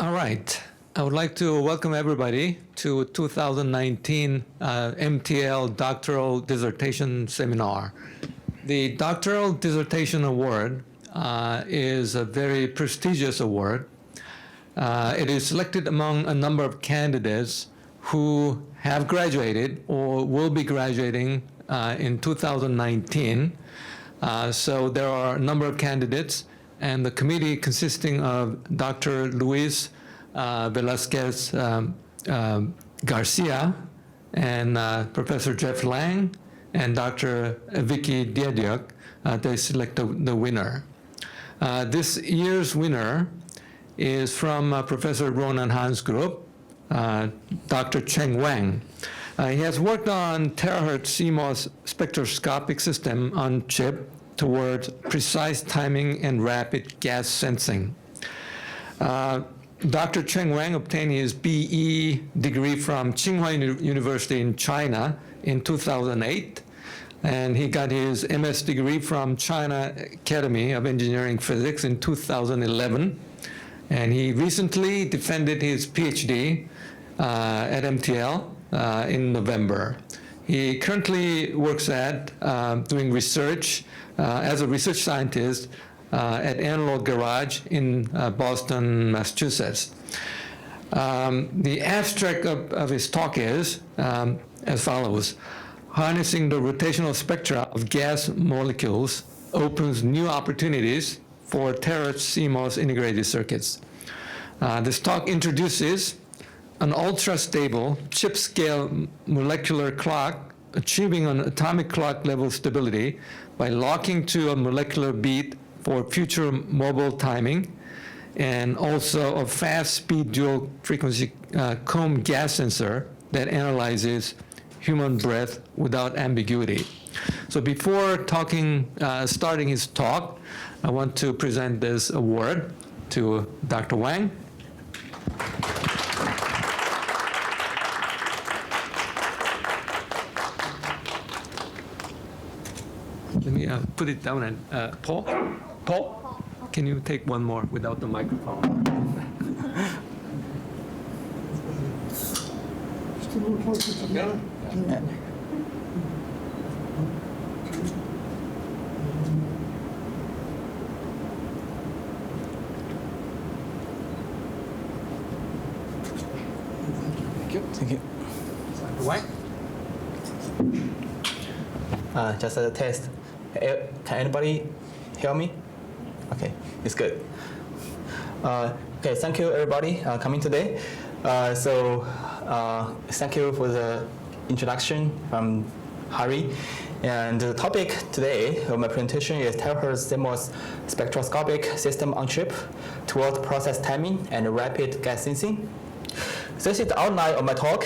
All right. I would like to welcome everybody to 2019 MTL Doctoral Dissertation Seminar. The Doctoral Dissertation Award is a very prestigious award. It is selected among a number of candidates who have graduated or will be graduating in 2019. So there are a number of candidates, and the committee consisting of Dr. Luis Velasquez Garcia and Professor Jeff Lang and Dr. Vicky Diediuk, they select the winner. This year's winner is from Professor Ronan Han's group, Dr. Cheng Wang. He has worked on Terahertz CMOS spectroscopic system on chip towards precise timing and rapid gas sensing. Dr. Cheng Wang obtained his BE degree from Tsinghua University in China in 2008, and he got his MS degree from China Academy of Engineering Physics in 2011, and he recently defended his PhD at MTL in November. He currently works at doing research as a research scientist at Analog Garage in Boston, Massachusetts. The abstract of his talk is as follows: harnessing the rotational spectra of gas molecules opens new opportunities for Terahertz CMOS integrated circuits. This talk introduces an ultra-stable chip-scale molecular clock achieving an atomic clock level stability by locking to a molecular beat for future mobile timing, and also a fast-speed dual frequency comb gas sensor that analyzes human breath without ambiguity. So before starting his talk, I want to present this award to Dr. Wang. Let me put it down and Paul, can you take one more without the microphone? Just a little closer together. Yeah. Thank you. Why? Just as a test. Can anybody hear me? Okay, it's good. Okay, thank you everybody coming today. Thank you for the introduction from Harry. And the topic today of my presentation is Terahertz CMOS spectroscopic system on chip toward process timing and rapid gas sensing. This is the outline of my talk.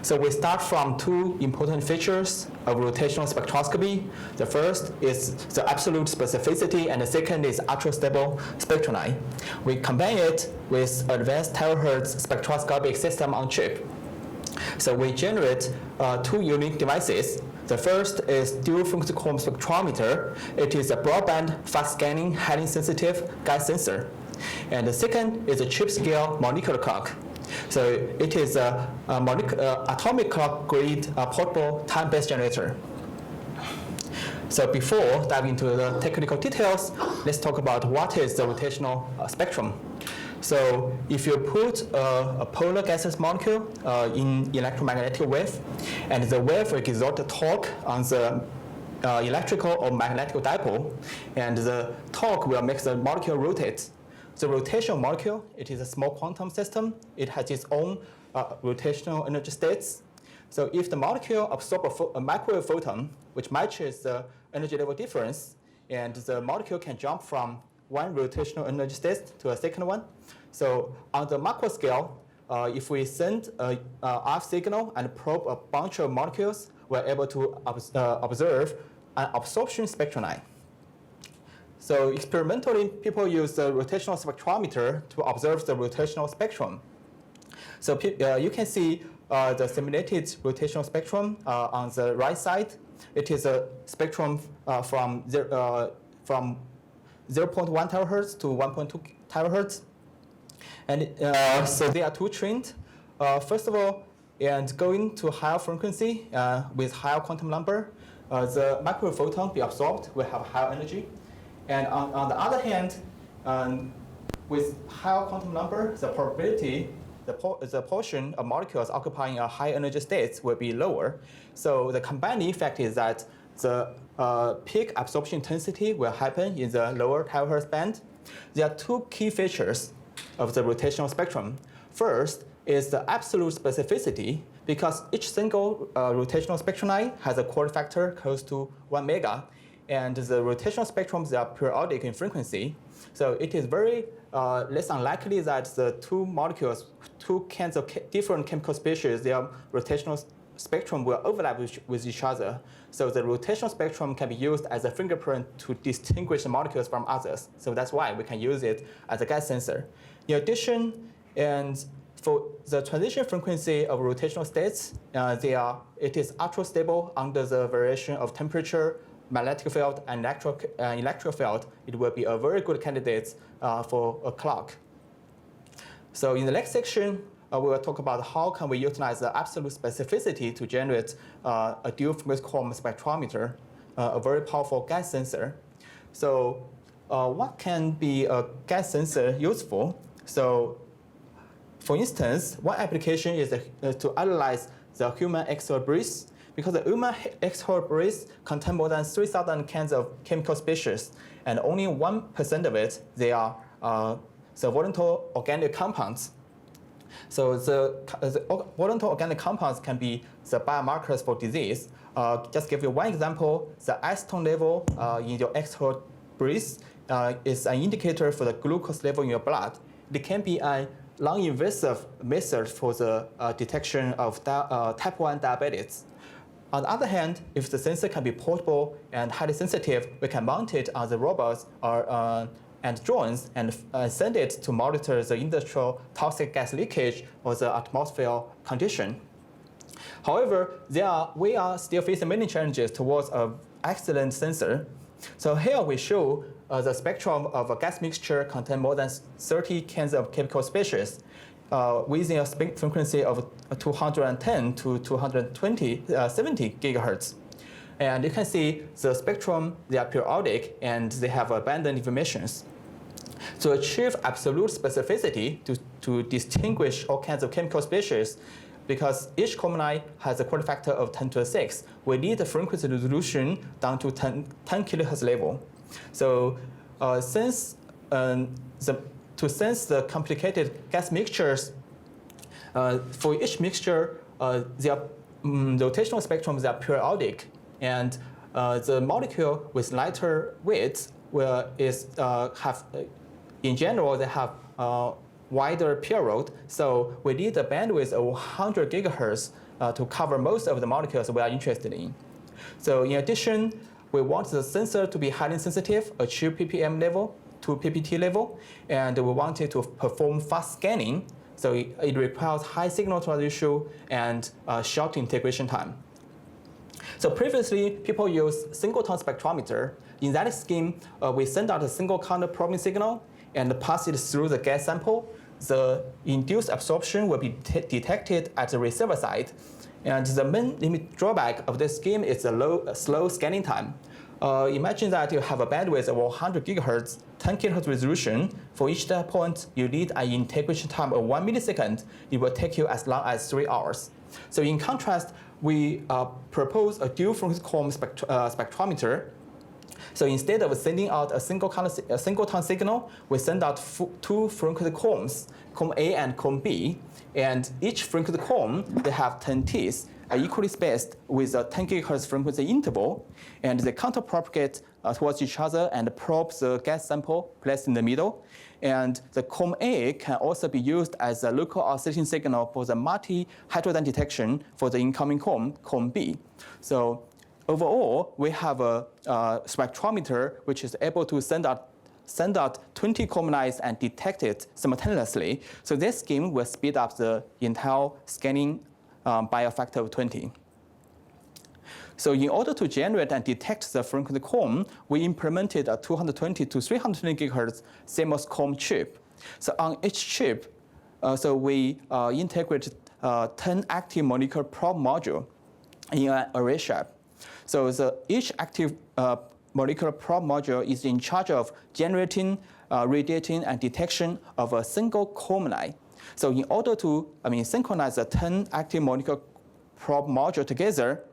So we start from two important features of rotational spectroscopy. The first is the absolute specificity, and the second is ultra-stable spectroscopy. We combine it with advanced Terahertz spectroscopic system on chip. So we generate two unique devices. The first is dual frequency comb spectrometer. It is a broadband, fast scanning, highly sensitive gas sensor. And the second is a chip-scale molecular clock. So it is a atomic clock grade portable time-based generator. So before diving into the technical details, let's talk about what is the rotational spectrum. So if you put a polar gaseous molecule in electromagnetic wave, and the wave will exert a torque on the electrical or magnetic dipole, and the torque will make the molecule rotate. The rotational molecule, it is a small quantum system. It has its own rotational energy states. So if the molecule absorbs a microwave photon, which matches the energy level difference, and the molecule can jump from one rotational energy state to a second one. So on the macro scale, if we send a RF signal and probe a bunch of molecules, we're able to observe an absorption spectrum. So experimentally, people use the rotational spectrometer to observe the rotational spectrum. So you can see the simulated rotational spectrum on the right side. It is a spectrum from 0.1 terahertz to 1.2 terahertz. And so there are two trends. First of all, and going to higher frequency with higher quantum number, the microphoton be absorbed will have higher energy. And on the other hand, with higher quantum number, the probability, the portion of molecules occupying a high energy state will be lower. So the combined effect is that the peak absorption intensity will happen in the lower terahertz band. There are two key features of the rotational spectrum. First is the absolute specificity, because each single rotational spectrum line has a quarter factor close to 1 mega, and the rotational spectrums are periodic in frequency. So it is very less unlikely that the two molecules, two kinds of different chemical species, their rotational spectrum will overlap with each other. So the rotational spectrum can be used as a fingerprint to distinguish the molecules from others. So that's why we can use it as a gas sensor. In addition, and for the transition frequency of rotational states, it is ultra stable under the variation of temperature, magnetic field, and electric field. It will be a very good candidate for a clock. So in the next section, we will talk about how can we utilize the absolute specificity to generate a dual frequency quantum spectrometer, a very powerful gas sensor. So what can be a gas sensor used for? So for instance, one application is to analyze the human exhale breath, because the human exhale breath contains more than 3,000 kinds of chemical species, and only 1% of it, they are the volatile organic compounds. So the volatile organic compounds can be the biomarkers for disease. Just give you one example, the acetone level in your exhale breath is an indicator for the glucose level in your blood. It can be a non-invasive method for the detection of type 1 diabetes. On the other hand, if the sensor can be portable and highly sensitive, we can mount it on the robots and drones and send it to monitor the industrial toxic gas leakage or the atmosphere condition. However, we are still facing many challenges towards an excellent sensor. So here we show the spectrum of a gas mixture contains more than 30 kinds of chemical species within a frequency of 210 to 70 gigahertz. And you can see the spectrum, they are periodic and they have abundant informations. To achieve absolute specificity to distinguish all kinds of chemical species, because each common line has a quarter factor of 10 to the 6, we need the frequency resolution down to 10 kilohertz level. So to sense the complicated gas mixtures, for each mixture, their rotational spectrums are periodic, and the molecule with lighter weight in general, they have wider period, so we need a bandwidth of 100 gigahertz to cover most of the molecules we are interested in. So in addition, we want the sensor to be highly sensitive, achieve ppm level to ppt level, and we want it to perform fast scanning, so it requires high signal to noise ratio and short integration time. So previously, people used single-tone spectrometer. In that scheme, we send out a single counter probing signal and pass it through the gas sample. The induced absorption will be detected at the receiver side. And the main limit drawback of this scheme is the slow scanning time. Imagine that you have a bandwidth of 100 gigahertz, 10 kilohertz resolution. For each data point, you need an integration time of 1 millisecond. It will take you as long as 3 hours. So in contrast, we propose a dual frequency quantum spectrometer. So instead of sending out a single-tone signal, we send out two frequency combs, comb A and comb B. And each frequency comb, they have 10 teeth, are equally spaced with a 10 gigahertz frequency interval. And they counter-propagate towards each other and probe the gas sample placed in the middle. And the comb A can also be used as a local oscillating signal for the multi-hydrogen detection for the incoming comb B. So overall, we have a spectrometer which is able to send out 20 common lines and detect it simultaneously. So this scheme will speed up the entire scanning by a factor of 20. So in order to generate and detect the frequency comb, we implemented a 220 to 320 gigahertz CMOS comb chip. So on each chip, So we integrated 10 active molecular probe module in an array shape. So each active molecular probe module is in charge of generating, radiating, and detection of a single column. So in order to synchronize the 10 active molecular probe module together,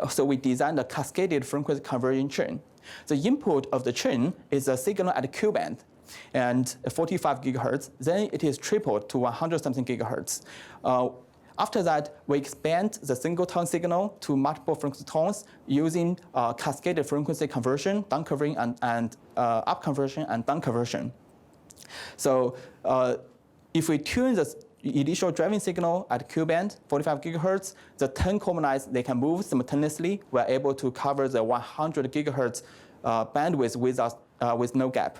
so we designed a cascaded frequency conversion chain. The input of the chain is a signal at Q band, and 45 gigahertz. Then it is tripled to 100-something gigahertz. After that, we expand the single tone signal to multiple frequency tones using cascaded frequency conversion, down conversion, and up conversion and down conversion. So if we tune the initial driving signal at Q band, 45 gigahertz, the 10 column they can move simultaneously. We're able to cover the 100 gigahertz bandwidth with no gap.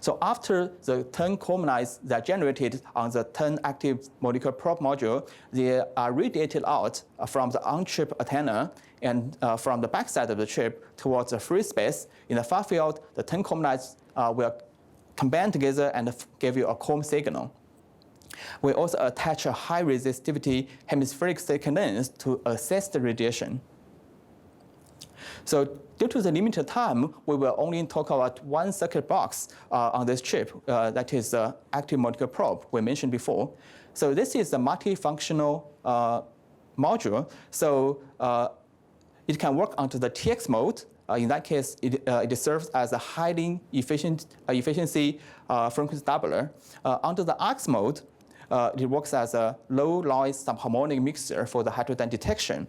So after the 10 column lines that are generated on the 10 active molecular probe module, they are radiated out from the on-chip antenna and from the backside of the chip towards the free space. In the far field, the 10 column lines will combine together and give you a column signal. We also attach a high resistivity hemispheric silicon lens to assess the radiation. So due to the limited time, we will only talk about one circuit box on this chip, that is the active molecular probe we mentioned before. So this is a multifunctional module. So it can work onto the TX mode. In that case, it serves as a highly efficiency frequency doubler. Under the ARX mode, it works as a low noise subharmonic mixer for the heterodyne detection.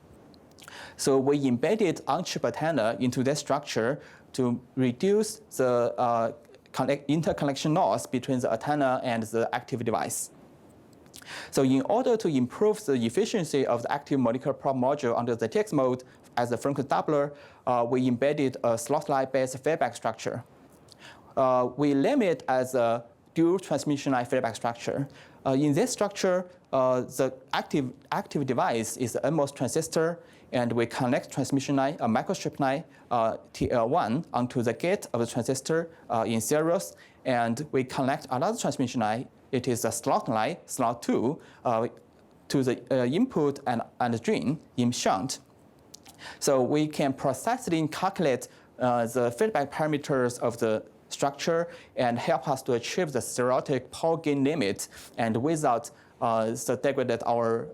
So we embedded on-chip antenna into that structure to reduce the interconnection loss between the antenna and the active device. So in order to improve the efficiency of the active molecular probe module under the TX mode as a frequency doubler, we embedded a slot-line-based feedback structure. We name it as a dual transmission line feedback structure. In this structure, the active device is the NMOS transistor, and we connect transmission line, a microstrip line, TL1, onto the gate of the transistor in series, and we connect another transmission line. It is a slot line, slot 2, to the input and drain in shunt. So we can precisely calculate the feedback parameters of the structure and help us to achieve the theoretic power gain limit and without degrading our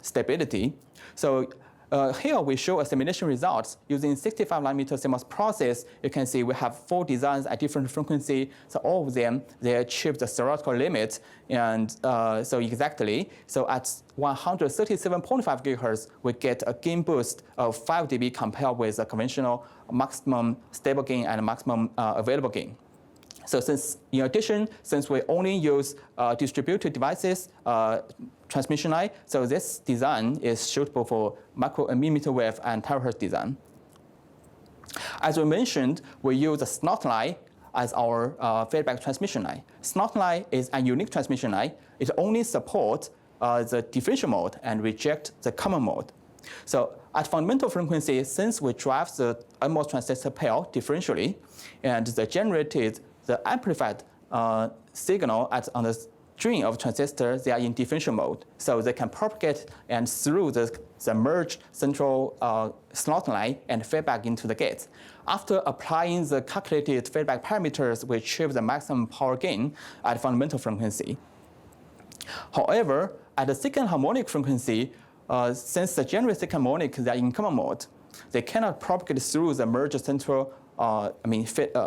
stability. So here we show a simulation results using 65 nanometer CMOS process. You can see we have 4 designs at different frequency. So all of them, they achieve the theoretical limit. And so exactly, so at 137.5 gigahertz, we get a gain boost of 5 dB compared with the conventional maximum stable gain and maximum available gain. So in addition, since we only use distributed devices, transmission line, so this design is suitable for micro and millimeter wave and terahertz design. As we mentioned, we use the slot line as our feedback transmission line. Slot line is a unique transmission line. It only supports the differential mode and reject the common mode. So at fundamental frequency, since we drive the NMOS transistor pair differentially, and the amplified signal on the string of transistor, they are in differential mode. So they can propagate and through the merged central slot line and feedback into the gate. After applying the calculated feedback parameters, we achieve the maximum power gain at fundamental frequency. However, at the second harmonic frequency, since the generated second harmonic, they are in common mode, they cannot propagate through the merged central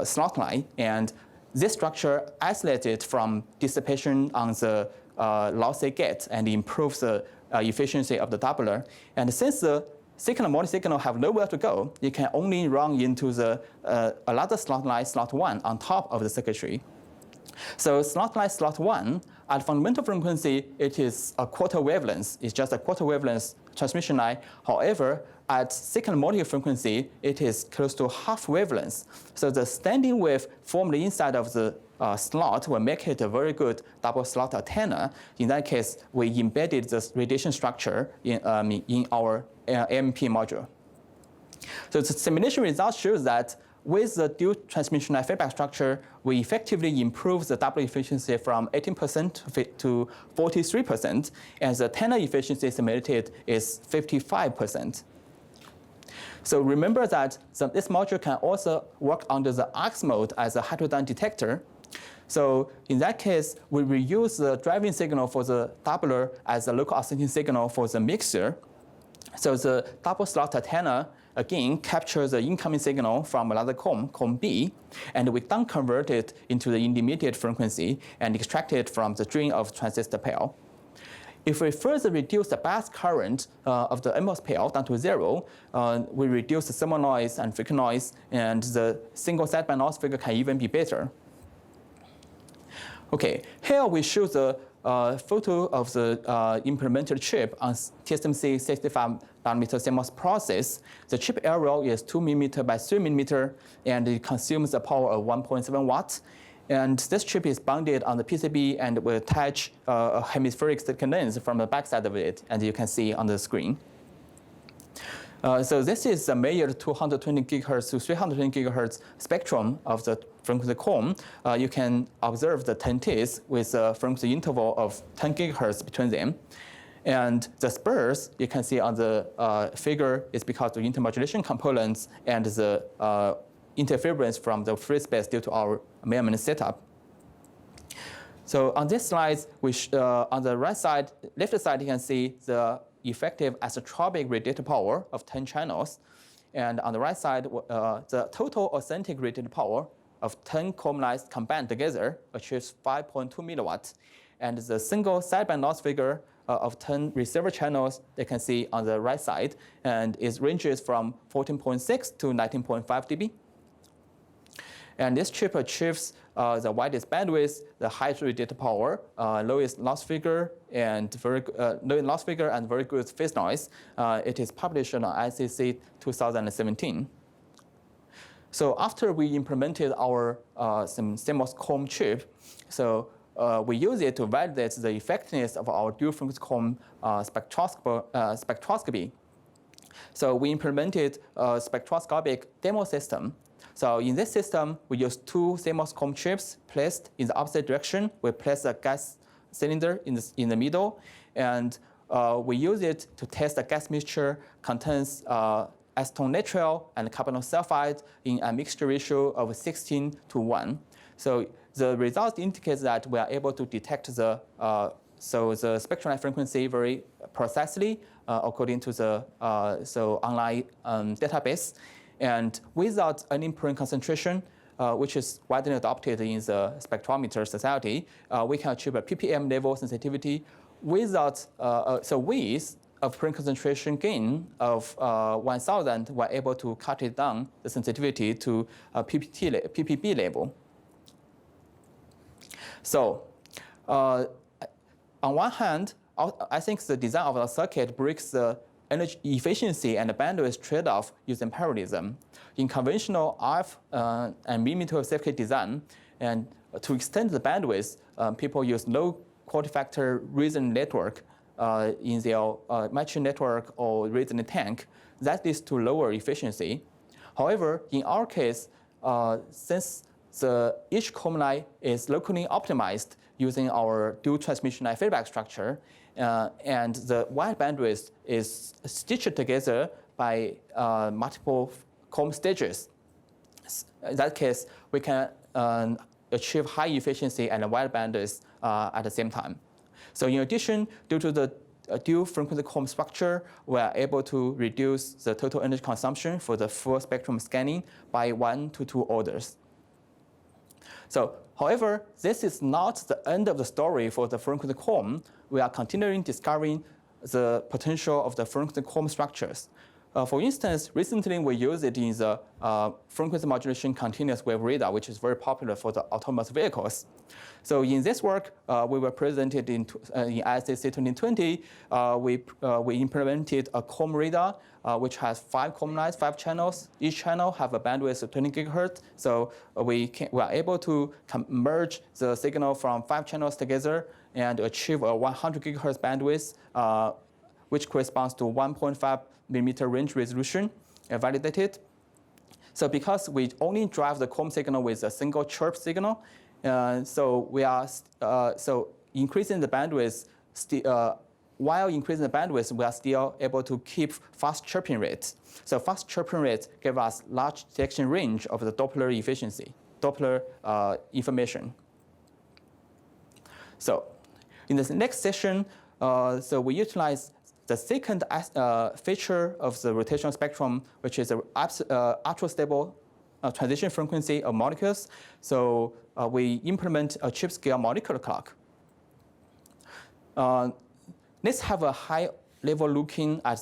slot line, and this structure isolates it from dissipation on the lossy gate and improves the efficiency of the doubler. And since the second harmonic signal have nowhere to go, you can only run into the another slot line, slot 1, on top of the circuitry. So slot line, slot 1, at fundamental frequency, it is a quarter wavelength. It's just a quarter wavelength transmission line. However, at second harmonic frequency, it is close to half wavelength. So the standing wave formed inside of the slot will make it a very good double slot antenna. In that case, we embedded this radiation structure in our AMP module. So the simulation results shows that with the dual transmission line feedback structure, we effectively improve the W efficiency from 18% to 43%, and the tenor efficiency simulated is 55%. So remember that this module can also work under the ARCS mode as a heterodyne detector. So in that case, we will use the driving signal for the doubler as a local oscillating signal for the mixer. So the double slot antenna, again, captures the incoming signal from another comb B, and we down convert it into the intermediate frequency and extract it from the drain of transistor pair. If we further reduce the bias current of the MOS pair down to 0, we reduce the thermal noise and frequency noise, and the single sideband loss figure can even be better. Okay, here we show the photo of the implemented chip on TSMC 65 nanometer CMOS process. The chip area is 2 mm by 3 mm, and it consumes the power of 1.7 watts. And this chip is bounded on the PCB and will attach a hemispheric silicon lens from the backside of it, as you can see on the screen. So this is a measured 220 GHz to 320 GHz spectrum of the frequency comb. You can observe the 10 Ts with a frequency interval of 10 GHz between them. And the spurs you can see on the figure is because of intermodulation components and the interference from the free space due to our measurement setup. So on this slide, on the right side, left side, you can see the effective isotropic radiated power of 10 channels. And on the right side, the total authentic radiated power of 10 comb lines combined together achieves 5.2 milliwatts. And the single sideband loss figure of 10 receiver channels, you can see on the right side, and it ranges from 14.6 to 19.5 dB. And this chip achieves the widest bandwidth, the highest radiated power, lowest loss figure, and very good phase noise. It is published on ICC 2017. So after we implemented our some CMOS comb chip, so we use it to validate the effectiveness of our dual frequency comb spectroscopy. So we implemented a spectroscopic demo system. So in this system, we use 2 CMOS comb chips placed in the opposite direction. We place a gas cylinder in the middle, and we use it to test the gas mixture contains acetone nitrile and carbonyl sulfide in a mixture ratio of 16:1. So the result indicates that we are able to detect the spectral frequency very precisely according to the online database. And without any imprint concentration, which is widely adopted in the spectrometer society, we can achieve a ppm level sensitivity without, with a print concentration gain of 1,000, we're able to cut it down, the sensitivity to ppb level. So on one hand, I think the design of the circuit breaks the energy efficiency and bandwidth trade-off using parallelism. In conventional RF and millimeter circuit design, and to extend the bandwidth, people use low quality factor reason network in their matching network or reason tank. That leads to lower efficiency. However, in our case, since each comb line is locally optimized using our dual transmission line feedback structure, and the wide bandwidth is stitched together by multiple comb stages. In that case, we can achieve high efficiency and wide bandwidth at the same time. So in addition, due to the dual frequency comb structure, we are able to reduce the total energy consumption for the full spectrum scanning by 1 to 2 orders. So, however, this is not the end of the story for the frequency comb. We are continuing discovering the potential of the frequency comb structures. For instance, recently we use it in the frequency modulation continuous wave radar, which is very popular for the autonomous vehicles. So in this work, we were presented in ISAC 2020. We implemented a comb radar, which has 5 comb lines, 5 channels. Each channel have a bandwidth of 20 gigahertz. So we are able to merge the signal from 5 channels together and achieve a 100 gigahertz bandwidth, which corresponds to 1.5 millimeter range resolution, validated. So because we only drive the QAM signal with a single chirp signal, so we are increasing the bandwidth. While increasing the bandwidth, we are still able to keep fast chirping rates. So fast chirping rates give us large detection range of the Doppler efficiency, Doppler information. So in this next session, so we utilize the second feature of the rotational spectrum, which is ultra-stable transition frequency of molecules. So we implement a chip-scale molecular clock. Let's have a high-level looking at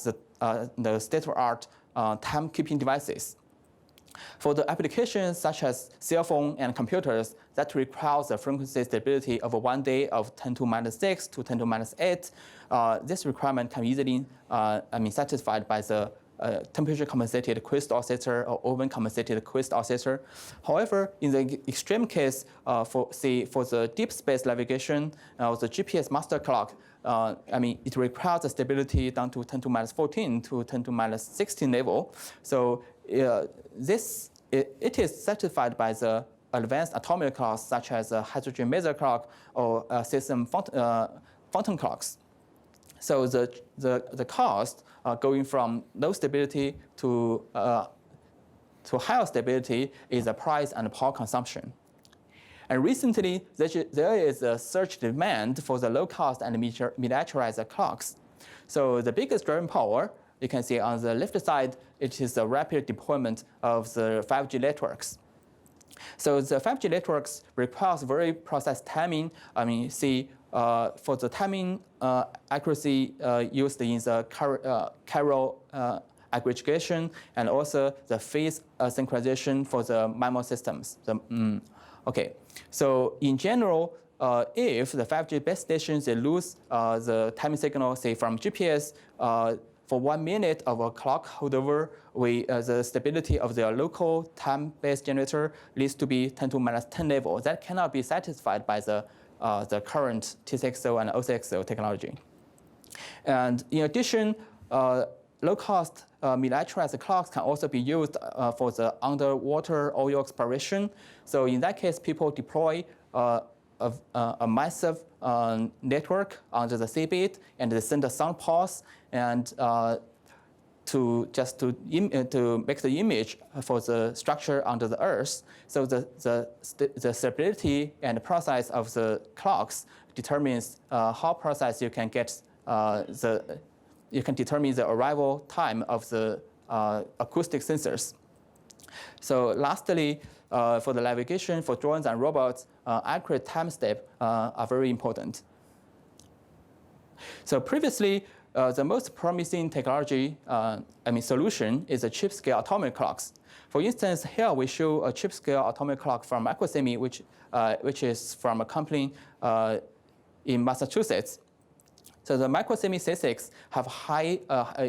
the state-of-the-art time-keeping devices. For the applications such as cell phone and computers that requires a frequency stability of 1 day of 10 to minus 6 to 10 to minus 8, this requirement can easily satisfied by the temperature compensated Quist oscillator or oven compensated Quist oscillator. However, in the extreme case, for the deep space navigation, the GPS master clock, it requires a stability down to 10 to minus 14 to 10 to minus 16 level. So it is satisfied by the advanced atomic clocks such as a hydrogen maser clock or system phantom clocks. So the cost going from low stability to higher stability is the price and power consumption. And recently, there is a surge demand for the low-cost and miniaturized clocks. So the biggest driving power, you can see on the left side, it is the rapid deployment of the 5G networks. So the 5G networks requires very precise timing. For the timing accuracy used in the chiral aggregation and also the phase synchronization for the MIMO systems. So in general, if the 5G base stations they lose the timing signal, say from GPS, for 1 minute of a clock holdover, the stability of the local time-based generator needs to be 10 to minus 10 level. That cannot be satisfied by the current TCXO and OCXO technology. And in addition, low-cost miniaturized clocks can also be used for the underwater oil exploration. So in that case, people deploy a massive network under the seabed, and they send a sound pulse and to make the image for the structure under the Earth. So the stability and precise of the clocks determines how precise you can get you can determine the arrival time of the acoustic sensors. So lastly, for the navigation for drones and robots, accurate time step are very important. So previously, the most promising technology, solution is a chip-scale atomic clocks. For instance, here we show a chip-scale atomic clock from Microsemi, which is from a company in Massachusetts. So the Microsemi C6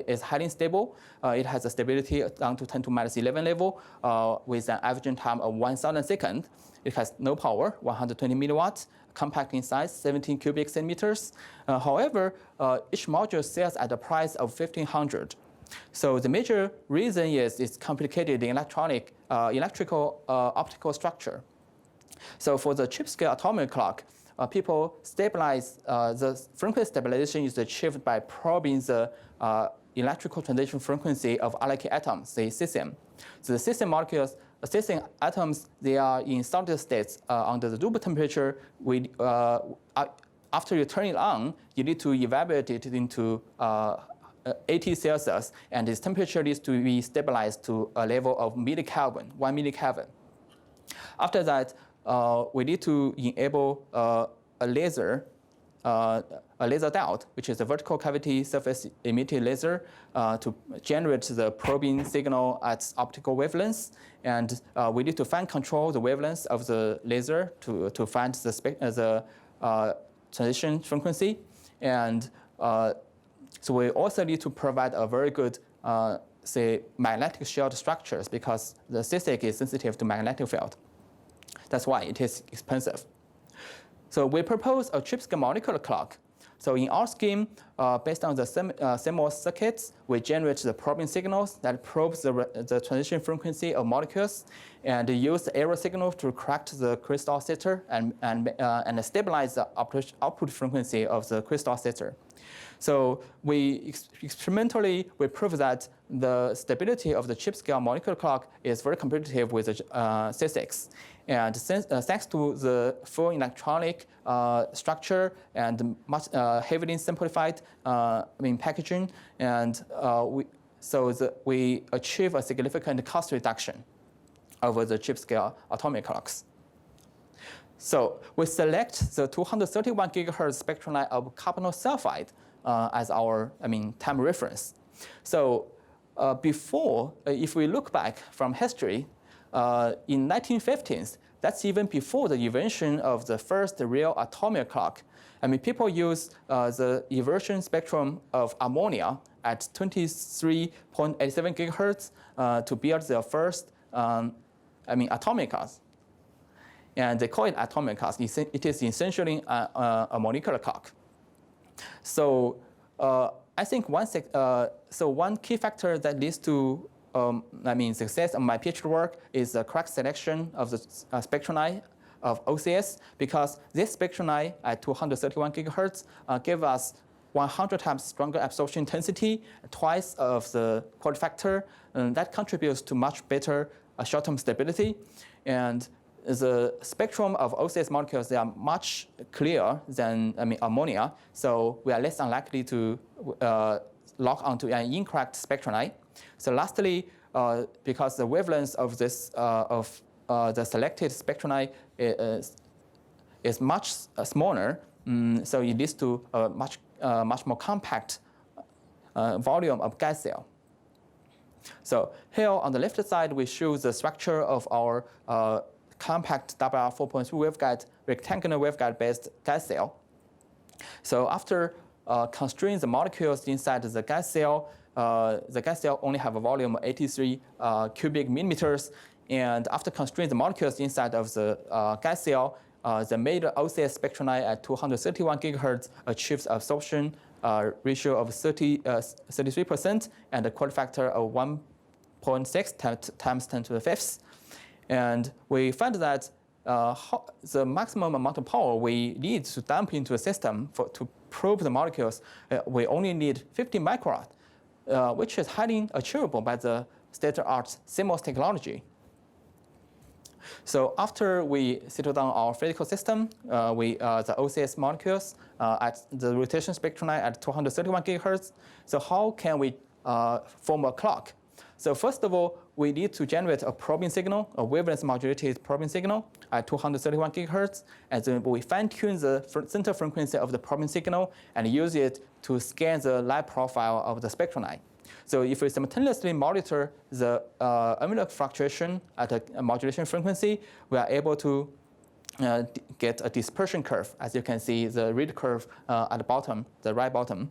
is highly stable. It has a stability down to 10 to minus 11 level with an averaging time of 1,000 seconds. It has no power, 120 milliwatts, compact in size, 17 cubic centimeters. However, each module sells at a price of $1,500. So the major reason is its complicated electrical optical structure. So for the chip-scale atomic clock, people stabilize, the frequency stabilization is achieved by probing the electrical transition frequency of alkyl atoms, the cesium. So the cesium molecules, cesium atoms, they are in solid states under the room temperature. After you turn it on, you need to evaporate it into 80 Celsius, and its temperature needs to be stabilized to a level of millikelvin, 1 millikelvin. After that, we need to enable a laser diode, which is a vertical cavity surface emitting laser, to generate the probing signal at optical wavelengths. And we need to fine control the wavelengths of the laser to find the transition frequency. And so we also need to provide a very good magnetic shield structures, because the CSIC is sensitive to magnetic field. That's why it is expensive. So we propose a chip-scale molecular clock. So in our scheme, based on the CMOS circuits, we generate the probing signals that probes the transition frequency of molecules, and use the error signal to correct the crystal oscillator and stabilize the output frequency of the crystal oscillator. So experimentally, we prove that the stability of the chip scale molecular clock is very competitive with the C6. And thanks to the full electronic structure and much heavily simplified packaging, and we achieve a significant cost reduction over the chip scale atomic clocks. So we select the 231 gigahertz spectrum line of carbonyl sulfide as our time reference. So before, if we look back from history, in 1950s, that's even before the invention of the first real atomic clock. People use the inversion spectrum of ammonia at 23.87 gigahertz to build their first atomic clocks. And they call it atomic clock. It is essentially a molecular clock. So I think one key factor that leads to success of my PhD work is the correct selection of the spectrum line of OCS, because this spectrum line at 231 gigahertz gave us 100 times stronger absorption intensity, twice of the quality factor, and that contributes to much better short-term stability. And the spectrum of OCS molecules, they are much clearer than ammonia, so we are less unlikely to lock onto an incorrect spectrum line. So lastly, because the wavelength of this the selected spectrum line is much smaller, so it leads to a much more compact volume of gas cell. So here on the left side, we show the structure of our compact WR 4.3 waveguide, rectangular waveguide-based gas cell. So after constraining the molecules inside the gas cell only have a volume of 83 cubic millimeters. And after constraining the molecules inside of the gas cell, the made OCS spectrum line at 231 gigahertz achieves absorption ratio of 33% and a quality factor of 1.6 times 10 to the fifth. And we find that the maximum amount of power we need to dump into a system to probe the molecules, we only need 50 microwatts, which is highly achievable by the state-of-the-art CMOS technology. So after we settle down our physical system, the OCS molecules at the rotation spectrum line at 231 gigahertz. So how can we form a clock? So first of all, we need to generate a probing signal, a wavelength modulated probing signal at 231 gigahertz, and then we fine-tune the center frequency of the probing signal and use it to scan the light profile of the spectrum line. So if we simultaneously monitor the envelope fluctuation at a modulation frequency, we are able to get a dispersion curve. As you can see, the red curve at the bottom, the right bottom.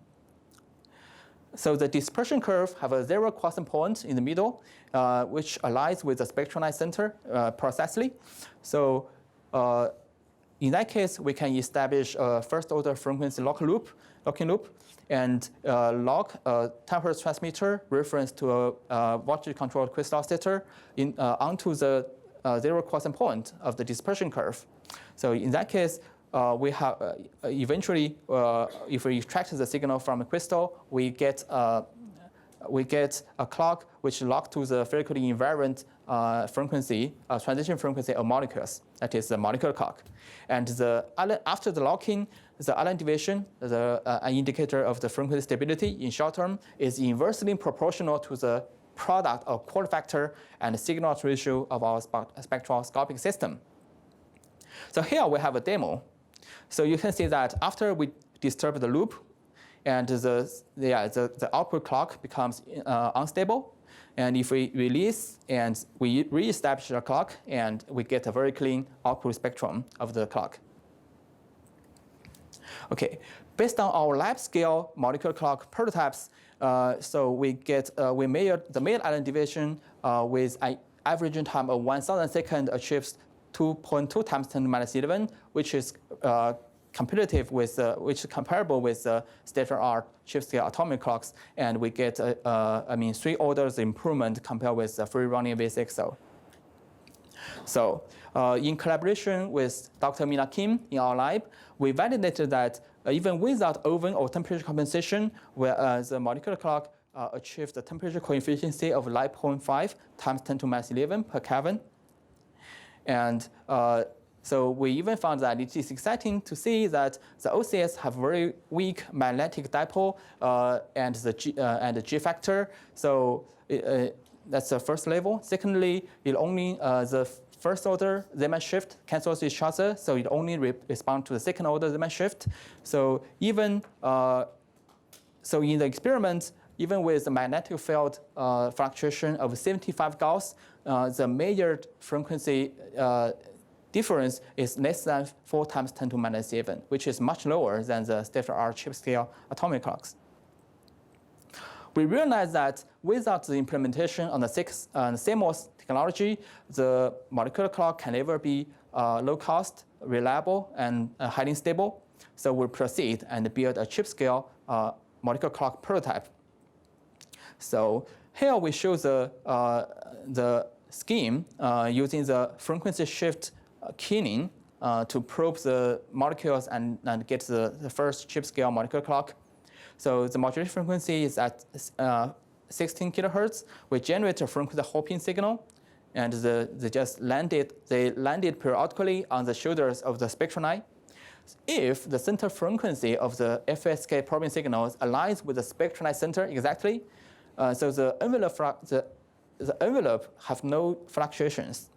So the dispersion curve have a zero quiescent point in the middle, which aligns with the spectrum line center precisely. So in that case, we can establish a first-order frequency locking loop, and lock a Terahertz transmitter reference to a voltage-controlled crystal oscillator onto the zero quiescent point of the dispersion curve. So in that case, we have eventually, if we extract the signal from a crystal, we get a clock which locks to the physically invariant frequency, transition frequency of molecules. That is the molecular clock. And after the locking, the Allen deviation, an indicator of the frequency stability in short term, is inversely proportional to the product of quality factor and signal ratio of our spectroscopic system. So here we have a demo. So you can see that after we disturb the loop, and the output clock becomes unstable. And if we release and we reestablish the clock, and we get a very clean output spectrum of the clock. Okay, based on our lab scale molecular clock prototypes, so we measure the mean Allen deviation with an averaging time of 1,000 seconds achieves 2.2 times 10 to minus 11, which is competitive with, which is comparable with state-of-the-art chip-scale atomic clocks, and we get, 3 orders improvement compared with the free-running V6O. So, in collaboration with Dr. Mina Kim in our lab, we validated that even without oven or temperature compensation, where the molecular clock achieves the temperature coefficient of 9.5 times 10 to minus 11 per Kelvin. And so we even found that it is exciting to see that the OCS have very weak magnetic dipole and the G factor. So that's the first level. Secondly, it only the first order Zeeman shift cancels each other, so it only responds to the second order Zeeman shift. So even so in the experiment, even with the magnetic field fluctuation of 75 Gauss, the measured frequency difference is less than 4 times 10 to minus 7, which is much lower than the state-of-the-art chip-scale atomic clocks. We realized that without the implementation on the CMOS technology, the molecular clock can never be low-cost, reliable, and highly stable. So we proceed and build a chip-scale molecular clock prototype. So here we show the scheme using the frequency shift keying to probe the molecules and get the first chip-scale molecular clock. So the modulation frequency is at 16 kilohertz. We generate a frequency hopping signal, and they landed periodically on the shoulders of the spectral line. If the center frequency of the FSK probing signals aligns with the spectral line center exactly, so the envelope have no fluctuations.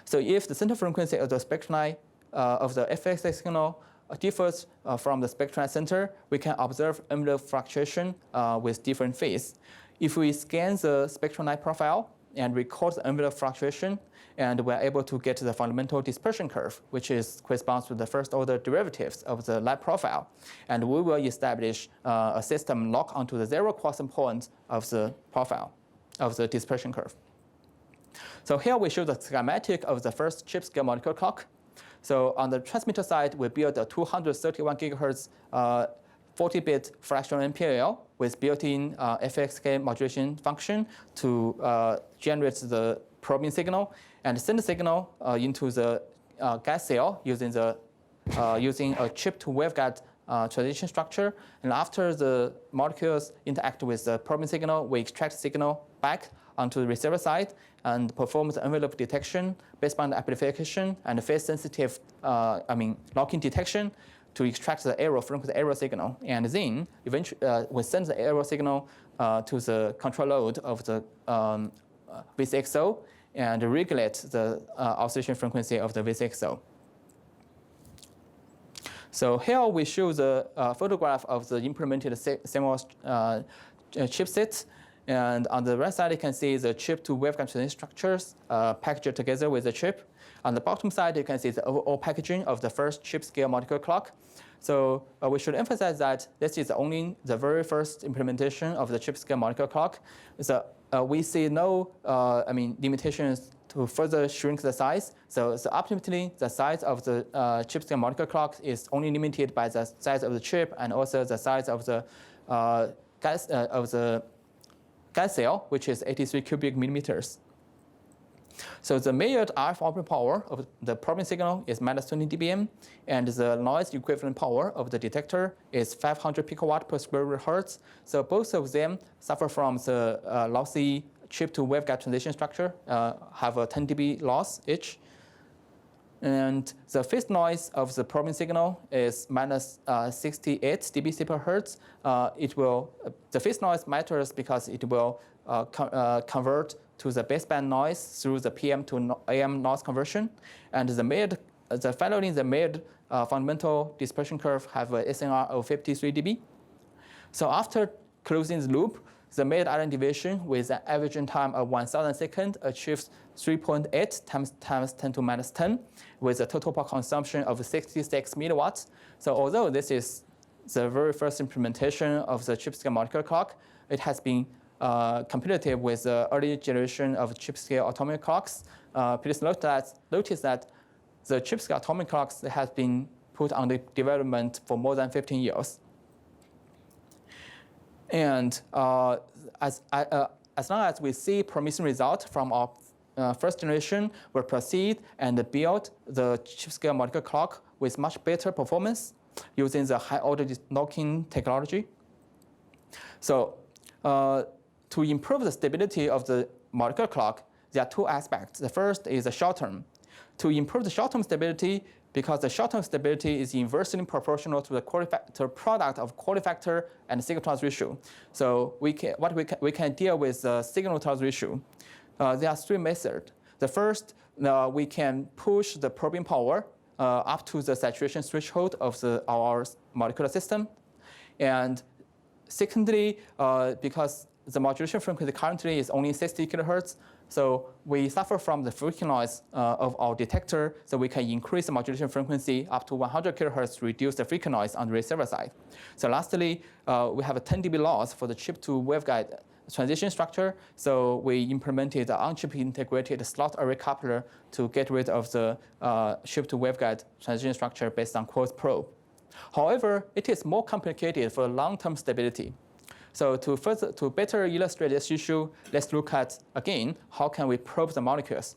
So if the center frequency of the spectral line of the FSK signal differs from the spectral center, we can observe envelope fluctuation with different phase. If we scan the spectral line profile and record the envelope fluctuation, and we're able to get the fundamental dispersion curve, which corresponds to the first order derivatives of the light profile. And we will establish a system locked onto the 0 quantum point of the profile of the dispersion curve. So here we show the schematic of the first chip-scale molecular clock. So on the transmitter side, we built a 231 gigahertz 40-bit fractional imperial with built-in FXK modulation function to generate the probing signal and send the signal into the gas cell using a chip-to-waveguide transition structure. And after the molecules interact with the probing signal, we extract the signal back onto the receiver side and perform the envelope detection, baseband amplification, and phase-sensitive locking detection to extract the error from the error signal. And then eventually we send the error signal to the control load of the V6O and regulate the oscillation frequency of the V6O. So here we show the photograph of the implemented CMOS chipset. And on the right side, you can see the chip-to-waveguide transition structures packaged together with the chip. On the bottom side, you can see the overall packaging of the first chip-scale molecular clock. So we should emphasize that this is only the very first implementation of the chip-scale molecular clock. So we see no limitations to further shrink the size. So ultimately, the size of the chip-scale molecular clock is only limited by the size of the chip and also the size of the gas cell, which is 83 cubic millimeters. So the measured RF output power of the probing signal is minus 20 dBm, and the noise equivalent power of the detector is 500 picowatt per square root hertz. So both of them suffer from the lossy chip-to-waveguide transition structure, have a 10 dB loss each. And the phase noise of the probing signal is minus 68 dB per hertz. The phase noise matters because it will convert to the baseband noise through the PM to AM noise conversion. And finally, the made fundamental dispersion curve have a SNR of 53 dB. So after closing the loop, the made island deviation with an averaging time of 1,000 seconds achieves 3.8 times 10 to minus 10 with a total power consumption of 66 milliwatts. So although this is the very first implementation of the chip-scale molecular clock, it has been competitive with the early generation of chip-scale atomic clocks. Please notice that the chip-scale atomic clocks have been put under development for more than 15 years. And as long as we see promising results from our first generation, we'll proceed and build the chip-scale molecular clock with much better performance using the high-order locking technology. So to improve the stability of the molecular clock, there are two aspects. The first is the short term. To improve the short-term stability, because the short-term stability is inversely proportional to the product of quality factor and signal-to-noise ratio. So we can deal with the signal-to-noise ratio. There are three methods. The first, we can push the probing power up to the saturation threshold of our molecular system. And secondly, because the modulation frequency currently is only 60 kilohertz, so we suffer from the frequency noise of our detector, so we can increase the modulation frequency up to 100 kilohertz to reduce the frequency noise on the receiver side. So lastly, we have a 10 dB loss for the chip to waveguide transition structure, so we implemented the on-chip integrated slot array coupler to get rid of the chip to waveguide transition structure based on quartz probe. However, it is more complicated for long-term stability. So to better illustrate this issue, let's look at, again, how can we probe the molecules.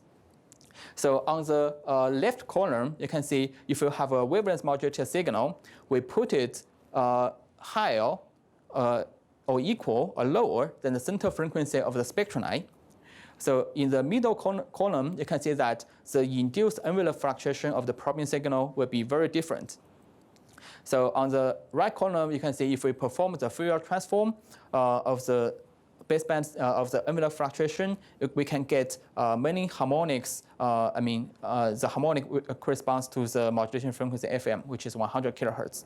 So on the left column, you can see if you have a wavelength modulated signal, we put it higher or equal or lower than the center frequency of the spectrum line. So in the middle column, you can see that the induced envelope fluctuation of the probing signal will be very different. So on the right column, you can see if we perform the Fourier transform of the baseband of the envelope fluctuation, we can get many harmonics. The harmonic corresponds to the modulation frequency FM, which is 100 kilohertz.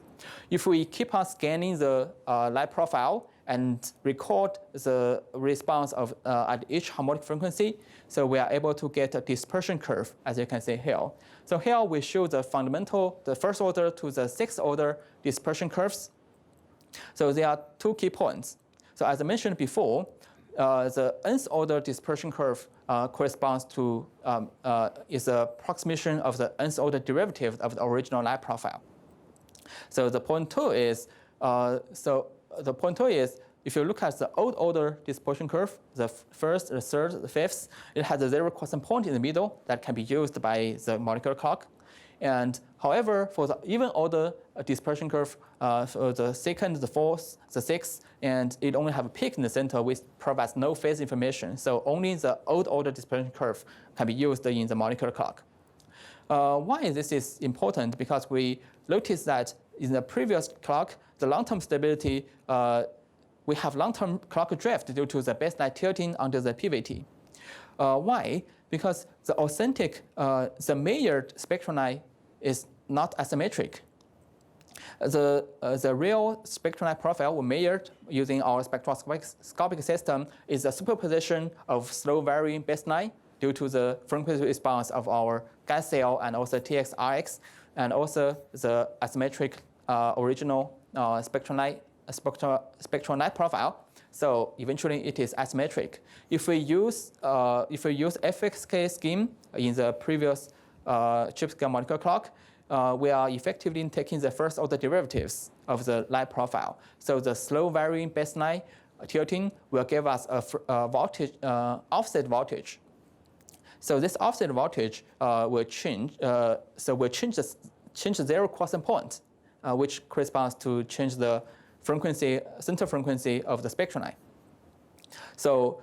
If we keep on scanning the light profile and record the response of at each harmonic frequency, so we are able to get a dispersion curve, as you can see here. So here we show the fundamental, the first order to the sixth order dispersion curves. So there are two key points. So as I mentioned before, the nth order dispersion curve corresponds to is an approximation of the nth order derivative of the original light profile. So the point two is if you look at the old order dispersion curve, the first, the third, the fifth, it has a zero constant point in the middle that can be used by the molecular clock. And however, for the even order dispersion curve, for the second, the fourth, the sixth, and it only have a peak in the center, which provides no phase information. So only the old order dispersion curve can be used in the molecular clock. Why this is important? Because we noticed that in the previous clock, the long-term stability, we have long-term clock drift due to the baseline tilting under the PVT. Why? Because the authentic, the measured spectrum line is not asymmetric. The real spectrum line profile we measured using our spectroscopic system is a superposition of slow varying baseline due to the frequency response of our gas cell and also TX-RX, and also the asymmetric original spectrum line profile. So eventually it is asymmetric. If we use FXK scheme in the previous chip scale molecular clock, we are effectively taking the first order derivatives of the light profile. So the slow varying baseline tilting will give us a voltage, offset voltage. So this offset voltage will change. So we'll change the zero constant point, which corresponds to change the frequency, center frequency of the spectrum line. So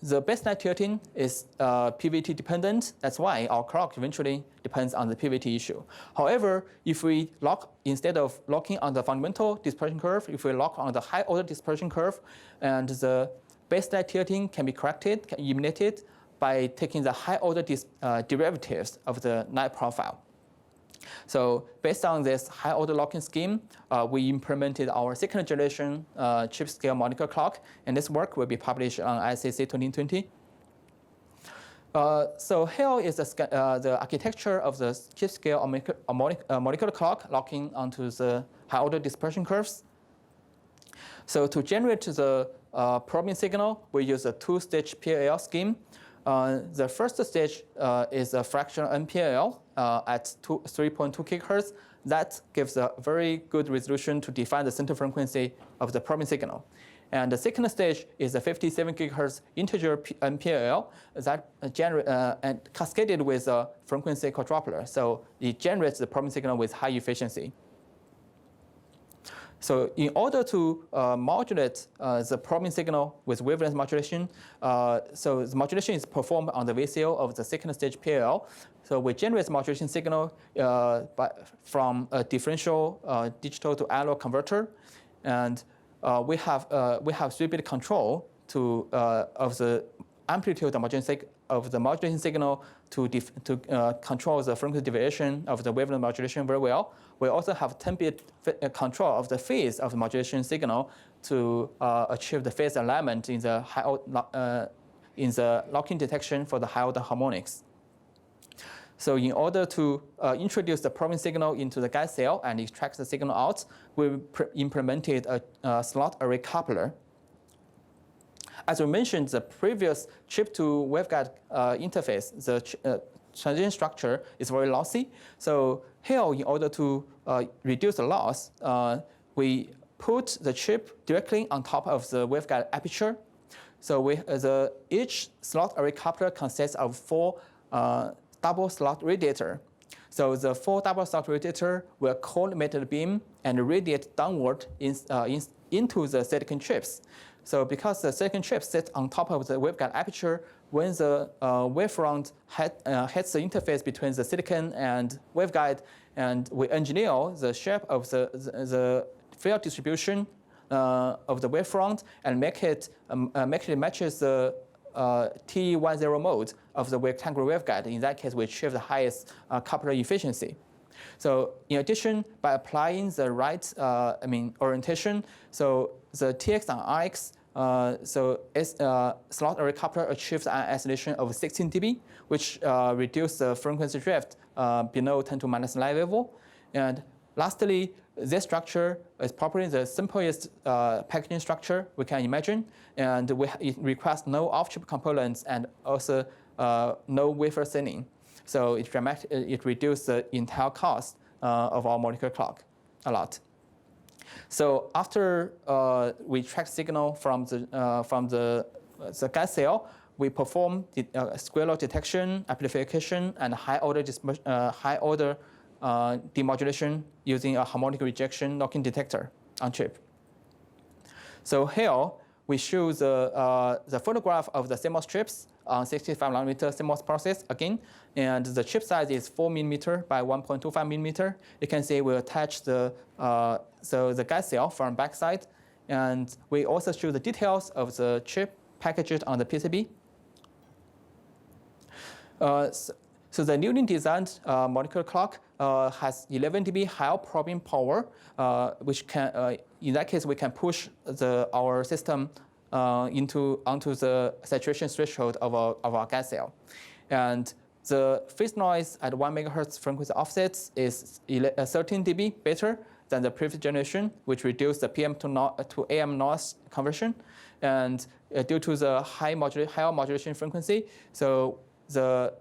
the baseline tilting is PVT dependent. That's why our clock eventually depends on the PVT issue. However, if we instead of locking on the fundamental dispersion curve, if we lock on the high order dispersion curve, and the baseline tilting can be corrected, can be eliminated by taking the high order derivatives of the light profile. So based on this high order locking scheme, we implemented our second generation chip scale molecular clock, and this work will be published on ICC 2020. So here is the architecture of the chip scale molecular clock locking onto the high order dispersion curves. So to generate the probing signal, we use a two-stage PLL scheme. The first stage is a fractional NPLL, at 3.2 gigahertz. That gives a very good resolution to define the center frequency of the probing signal. And the second stage is a 57 gigahertz integer MPLL that and cascaded with a frequency quadrupler. So it generates the probing signal with high efficiency. So in order to modulate the probing signal with wavelength modulation, so the modulation is performed on the VCO of the second stage PLL. So we generate modulation signal from a differential digital to analog converter, and we have 3-bit control of the amplitude of the modulation signal to control the frequency deviation of the wavelength modulation very well. We also have 10-bit control of the phase of the modulation signal to achieve the phase alignment in the locking detection for the high order harmonics. So in order to introduce the probing signal into the gas cell and extract the signal out, we implemented a slot array coupler. As we mentioned, the previous chip-to waveguide interface, the transition structure is very lossy. So here, in order to reduce the loss, we put the chip directly on top of the waveguide aperture. So each slot array coupler consists of 4 double slot radiator. So the 4 double slot radiator will collimate the beam and radiate downward into the silicon chips. So because the silicon chip sits on top of the waveguide aperture, when the wavefront hits the interface between the silicon and waveguide, and we engineer the shape of the field distribution of the wavefront and make it matches the TE10 mode of the rectangular waveguide. In that case, we achieve the highest coupler efficiency. So in addition, by applying the right orientation, so the TX and RX, slot array coupler achieves an oscillation of 16 dB, which reduces the frequency drift below 10 to minus 9 level. And lastly, this structure is probably the simplest packaging structure we can imagine, and it requires no off-chip components and also no wafer thinning. So it reduces the entire cost of our molecular clock a lot. So after we track signal from the gas cell, we perform square law detection, amplification, and high order demodulation using a harmonic rejection locking detector on chip. So here we show the photograph of the CMOS chips on 65 nanometer CMOS process again, and the chip size is 4 millimeter by 1.25 millimeter. You can see we attach the gas cell from backside, and we also show the details of the chip packaged on the PCB. So the newly designed molecular clock has 11 dB higher probing power, which can, in that case, we can push our system onto the saturation threshold of our gas cell. And the phase noise at 1 megahertz frequency offsets is 13 dB better than the previous generation, which reduced the PM to AM noise conversion. And due to the higher modulation frequency, so the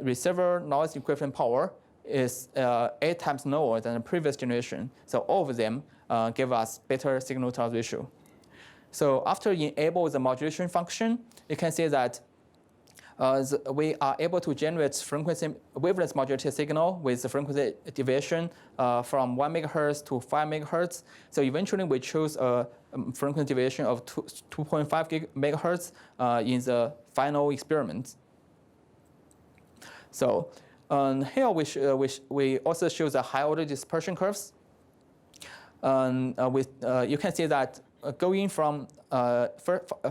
receiver noise equivalent power is 8 times lower than the previous generation. So all of them give us better signal-to-noise ratio. So after enable the modulation function, you can see that we are able to generate frequency wavelength modulated signal with the frequency deviation from 1 megahertz to 5 megahertz. So eventually we choose a frequency deviation of 2.5 megahertz in the final experiment. So here we also show the high order dispersion curves. You can see that going from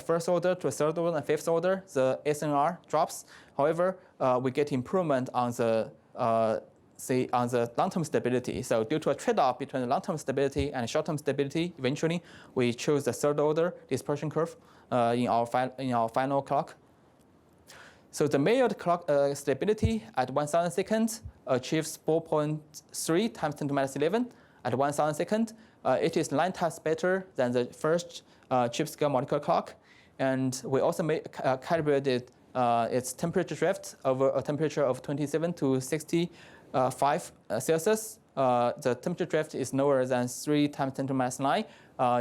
first order to third order and fifth order, the SNR drops. However, we get improvement on the long-term stability. So due to a trade-off between the long-term stability and short-term stability, eventually we choose the third order dispersion curve in our final clock. So the measured clock stability at 1,000 seconds achieves 4.3 times 10 to minus 11 at 1,000 seconds. It is 9 times better than the first chip scale molecular clock. And we also calibrated its temperature drift over a temperature of 27 to 65 Celsius. The temperature drift is lower than 3 times 10 to the minus 9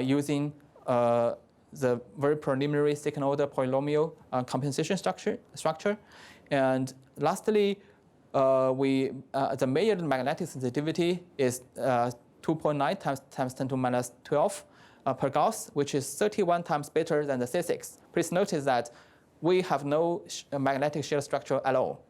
using the very preliminary second order polynomial compensation structure. And lastly, the measured magnetic sensitivity is 2.9 times 10 to minus 12 per Gauss, which is 31 times better than the C6. Please notice that we have no magnetic shield structure at all.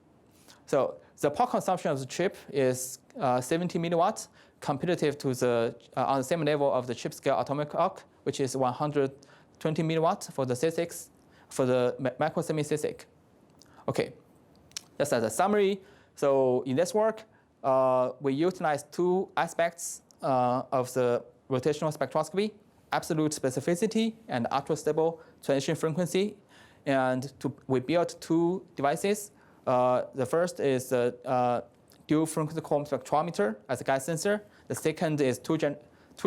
So the power consumption of the chip is 70 milliwatts, competitive to on the same level of the chip scale atomic clock, which is 120 milliwatts for the C6, for the micro semi C6. Okay, just as a summary. So in this work, we utilize two aspects of the rotational spectroscopy: absolute specificity and ultra-stable transition frequency. And we built two devices. The first is the dual frequency column spectrometer as a gas sensor. The second is two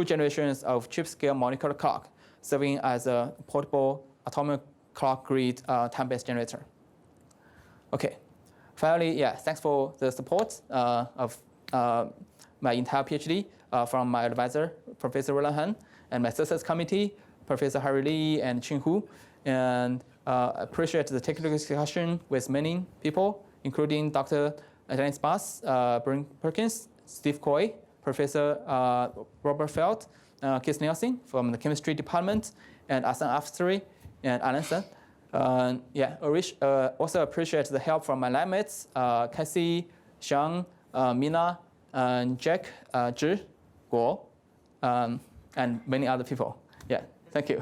generations of chip-scale molecular clock, serving as a portable atomic clock grid time-based generator. Okay. Finally, yeah, thanks for the support of my entire PhD from my advisor, Professor Roland Han, and my success committee, Professor Harry Lee and Cheng Hu. And appreciate the technical discussion with many people, including Dr. Dennis Bass, Brent Perkins, Steve Coy, Professor Robert Feld, Keith Nielsen from the chemistry department, and Asan Afsari and Alan Sen. Also appreciate the help from my lab mates, Cassie, Xiang, Mina, and Jack, Zhi, Guo, and many other people. Yeah, thank you.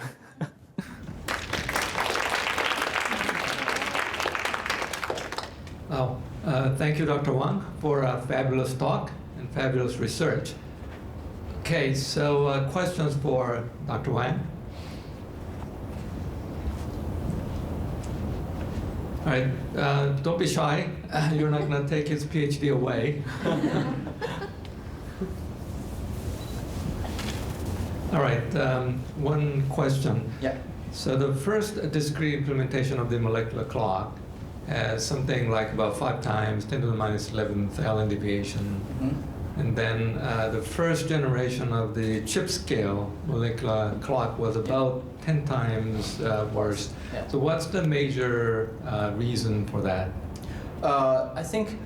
Thank you, Dr. Wang, for a fabulous talk and fabulous research. Okay, so questions for Dr. Wang? All right, don't be shy. You're not going to take his PhD away. All right, one question. Yeah. So the first discrete implementation of the molecular clock has something like about 5 times 10 to the minus 11th Allen deviation. Mm-hmm. And then the first generation of the chip scale molecular clock was about 10 times worse. Yeah. So what's the major reason for that? I think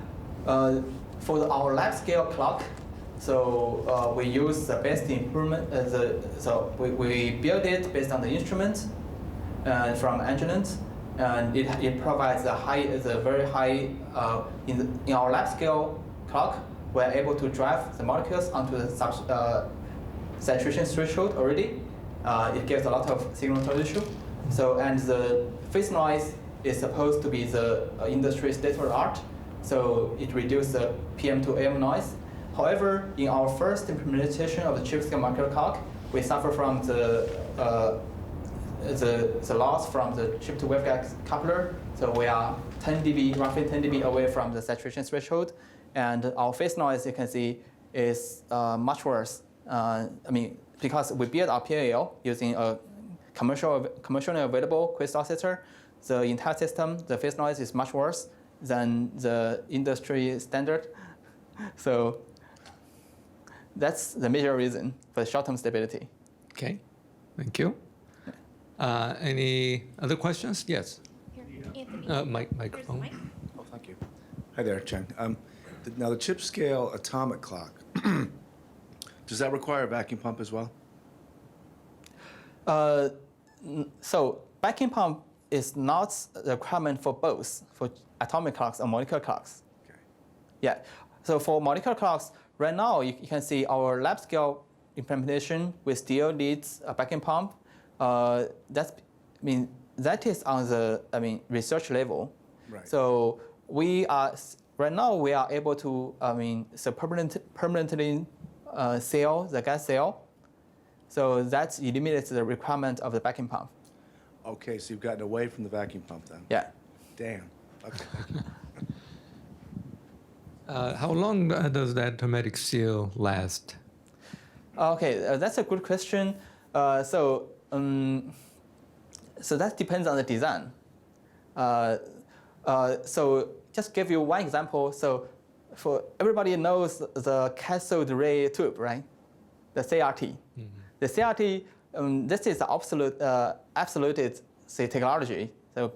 for our lab scale clock, so we use the best improvement. So we build it based on the instrument from Agilent, and it provides the very high in our lab scale clock. We're able to drive the molecules onto the saturation threshold already. It gives a lot of signal to issue. So, and the phase noise is supposed to be the industry state of the art. So it reduces the PM to AM noise. However, in our first implementation of the chip scale molecular clock, we suffer from the loss from the chip to waveguide coupler. So we are 10 dB, roughly 10 dB away from the saturation threshold. And our phase noise, you can see, is much worse. Because we built our PAL using a commercially available crystal oscillator, the entire system, the phase noise is much worse than the industry standard. So that's the major reason for short-term stability. Okay, thank you. Any other questions? Yes. Microphone. Oh, thank you. Hi there, Cheng. Now, the chip scale atomic clock, does that require a vacuum pump as well? So vacuum pump is not a requirement for both, for atomic clocks and molecular clocks. Okay. Yeah. So for molecular clocks, right now you can see our lab scale implementation, we still need a vacuum pump. That is on the research level. Right. So right now we are able to permanently seal the gas cell. So that eliminates the requirement of the vacuum pump. Okay, so you've gotten away from the vacuum pump then? Yeah. Damn. Okay. How long does that hermetic seal last? Okay, that's a good question. So that depends on the design. So just give you one example. So for everybody knows the cathode ray tube, right? The CRT. The CRT, this is the absolute technology. So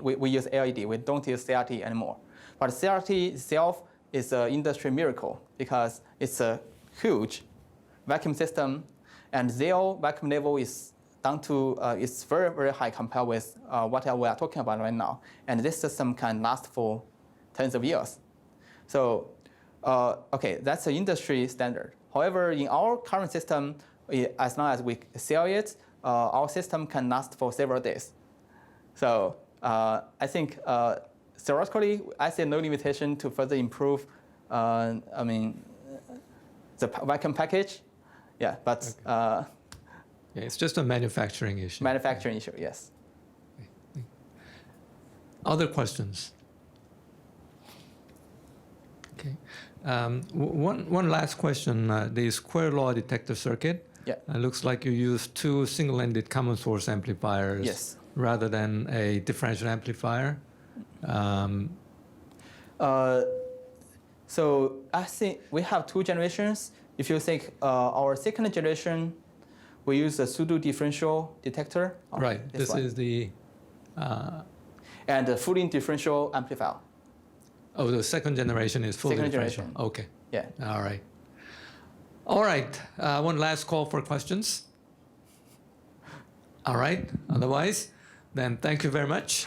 we use LED. We don't use CRT anymore. But CRT itself is an industry miracle because it's a huge vacuum system, and their vacuum level is down to it's very, very high compared with what we are talking about right now. And this system can last for tens of years. So, okay, that's the industry standard. However, in our current system, as long as we sell it, our system can last for several days. So I think theoretically, I see no limitation to further improve. The vacuum package. Yeah, but Yeah, it's just a manufacturing issue. manufacturing issue, yes. Other questions? Okay. One last question. The square law detector circuit. Yeah. Looks like you use two single-ended common source amplifiers Yes. rather than a differential amplifier. So I think we have two generations. If you think our second generation, we use a pseudo differential detector. Right. This one. is the. And a fully differential amplifier. Oh, the second generation is full Second differential. generation. Okay. Yeah. All right. All right. One last call for questions. All right. Otherwise, then thank you very much.